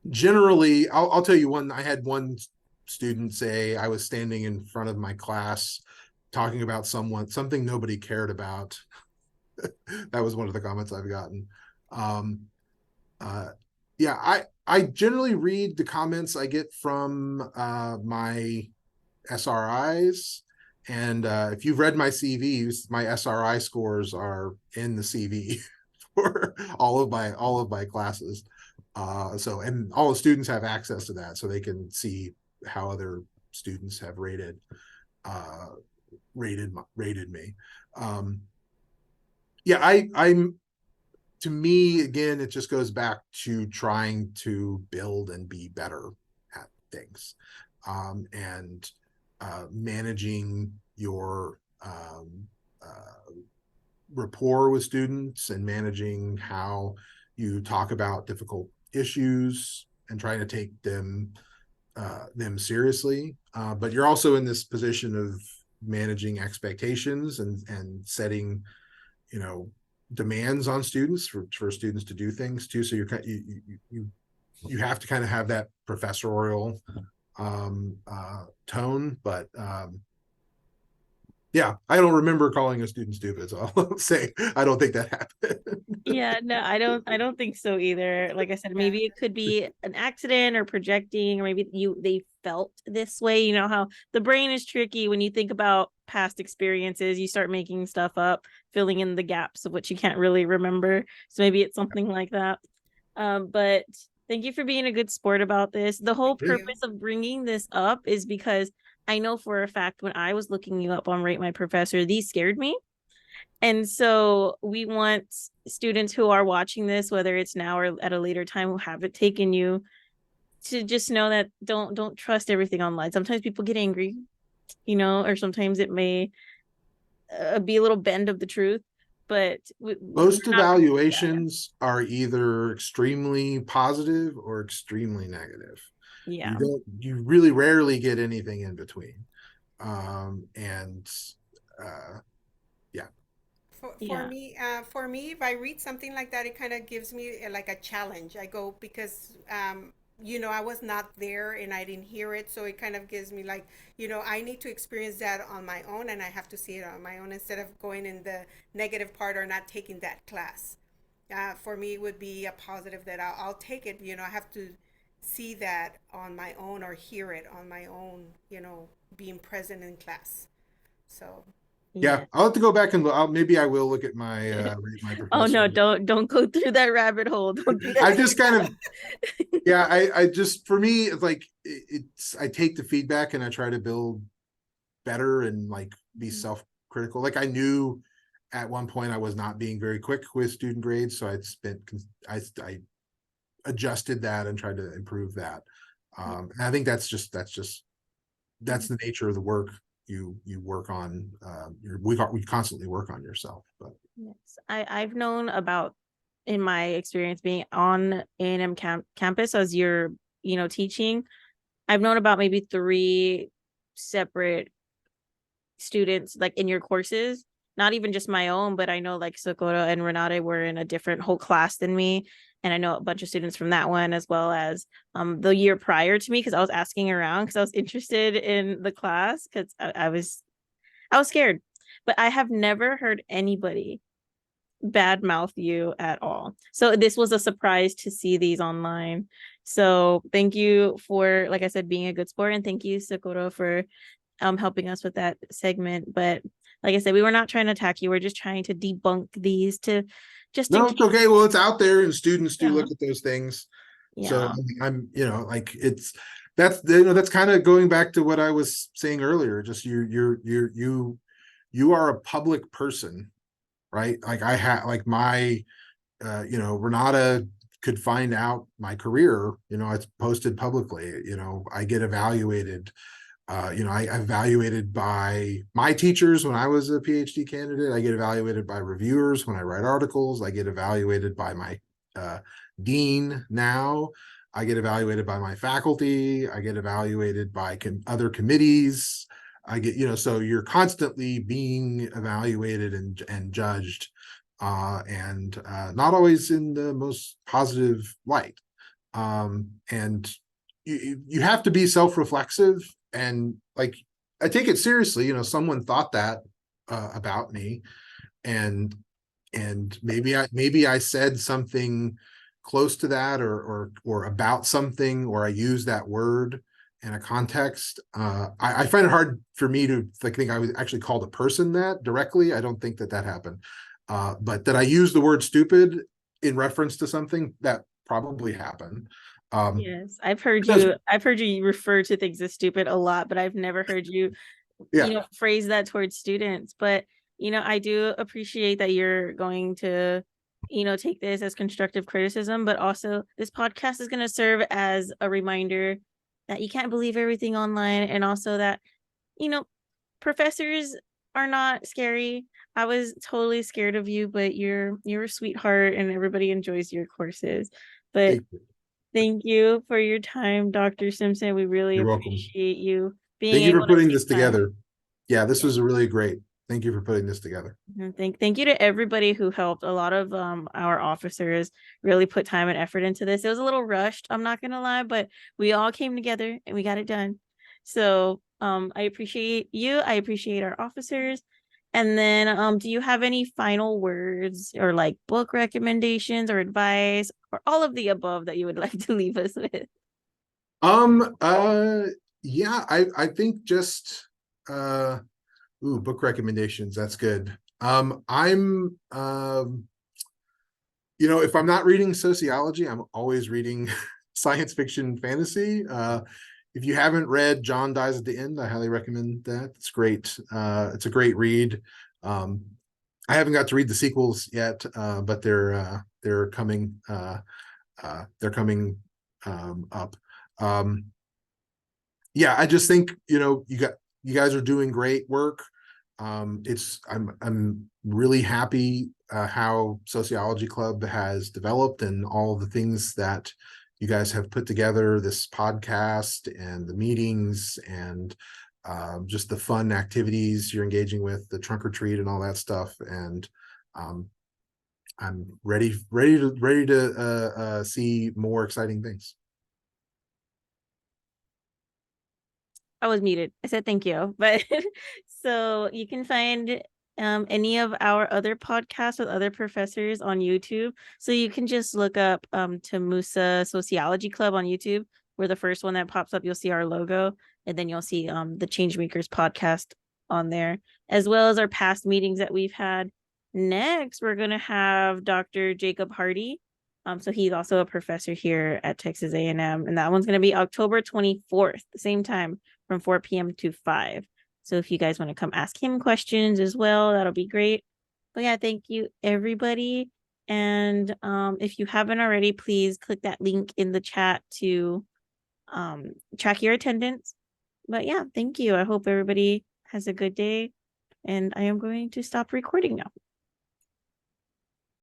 generally. I'll tell you one. I had one student say I was standing in front of my class talking about something nobody cared about. That was one of the comments I've gotten. Um, yeah, I generally read the comments I get from my SRIs, and if you've read my CVs, my SRI scores are in the CV for all of my classes. And all the students have access to that, so they can see how other students have uh, rated me. Um, yeah, I'm to me, again, it just goes back to trying to build and be better at things. And managing your rapport with students and managing how you talk about difficult issues and trying to take them seriously. But you're also in this position of managing expectations and setting, demands on students for students to do things too. So you have to kind of have that professorial tone, but yeah, I don't remember calling a student stupid, so I'll say I don't think that happened. Yeah, no, I don't think so either. Like I said, Yeah. maybe it could be an accident or projecting, or maybe they felt this way. You know how the brain is tricky when you think about past experiences, you start making stuff up, filling in the gaps of what you can't really remember. So maybe it's something like that. But thank you for being a good sport about this. The whole Thank you. purpose of bringing this up is because I know for a fact when I was looking you up on Rate My Professor, these scared me. And so we want students who are watching this, whether it's now or at a later time, who haven't taken you, to just know that don't trust everything online. Sometimes people get angry, or sometimes it may be a little bend of the truth, but we're Most not. evaluations are either extremely positive or extremely negative. Yeah. You really rarely get anything in between. And yeah. Yeah. For me, if I read something like that, it kind of gives me like a challenge. I go because I was not there and I didn't hear it, so it kind of gives me like, I need to experience that on my own, and I have to see it on my own instead of going in the negative part or not taking that class. For me, it would be a positive that I'll take it. I have to see that on my own or hear it on my own. Being present in class. So. Yeah, Yeah. I'll have to go back and maybe I will look at my Oh professor. no, don't go through that rabbit hole. Don't do I that. just kind of yeah, I just for me it's like it's I take the feedback and I try to build better and like be self-critical. Like I knew at one point I was not being very quick with student grades, so I adjusted that and tried to improve that. And I think that's the nature of the work you work on. We constantly work on yourself. But Yes, I've known about, in my experience being on A&M campus as you're, teaching, I've known about maybe 3 separate students like in your courses, not even just my own, but I know like Socorro and Renate were in a different whole class than me. And I know a bunch of students from that one, as well as the year prior to me, because I was asking around because I was interested in the class, because I was scared. But I have never heard anybody badmouth you at all. So this was a surprise to see these online. So thank you for, like I said, being a good sport, and thank you, Socorro, for helping us with that segment. But like I said, we were not trying to attack you. We're just trying to debunk these to just in no, case. it's okay. Well, it's out there, and students do Yeah. look at those things. So Yeah. I'm, like that's kind of going back to what I was saying earlier. Just you are a public person, right? Like I had like my Renata could find out my career. It's posted publicly. I get evaluated. I evaluated by my teachers when I was a PhD candidate. I get evaluated by reviewers when I write articles. I get evaluated by my dean now. I get evaluated by my faculty. I get evaluated by other committees. I get, so you're constantly being evaluated and judged, and not always in the most positive light. And you have to be self-reflexive, and like I take it seriously. Someone thought that about me, and maybe I said something close to that, or about something, or I use that word in a context. I find it hard for me to think I was actually called a person that directly. I don't think that happened, but that I use the word stupid in reference to something that probably happened. Yes, I've heard because you refer to things as stupid a lot, but I've never heard you, yeah, phrase that towards students. But I do appreciate that you're going to, take this as constructive criticism, but also this podcast is going to serve as a reminder that you can't believe everything online, and also that you know, professors are not scary. I was totally scared of you, but you're a sweetheart and everybody enjoys your courses. But Thank you. thank you for your time, Dr. Simpson. We really You're welcome. appreciate you being Thank you able for to putting take this time. together. Yeah, this Yeah. was a really great. Thank you for putting this together. And thank you to everybody who helped. A lot of our officers really put time and effort into this. It was a little rushed, I'm not gonna lie, but we all came together and we got it done. So I appreciate you. I appreciate our officers. And then do you have any final words or like book recommendations or advice or all of the above that you would like to leave us with? Um, uh, yeah, I think just book recommendations. That's good. I'm if I'm not reading sociology, I'm always reading science fiction fantasy. If you haven't read John Dies at the End, I highly recommend that. It's great. It's a great read. Um, I haven't got to read the sequels yet, but they're coming up. Um, yeah, I just think you guys are doing great work. I'm really happy how Sociology Club has developed and all the things that you guys have put together, this podcast and the meetings and just the fun activities you're engaging with, the trunk or treat and all that stuff. And I'm ready to see more exciting things. I was muted. I said thank you. But so you can find any of our other podcasts with other professors on YouTube. So you can just look up Tamusa Sociology Club on YouTube. We're the first one that pops up. You'll see our logo, and then you'll see the Changemakers podcast on there, as well as our past meetings that we've had. Next, we're gonna have Dr. Jacob Hardy. So he's also a professor here at Texas A&M, and that one's gonna be October 24th, the same time from 4 p.m. to 5. So if you guys want to come ask him questions as well, that'll be great. But yeah, thank you everybody. And if you haven't already, please click that link in the chat to track your attendance. But yeah, thank you. I hope everybody has a good day. And I am going to stop recording now.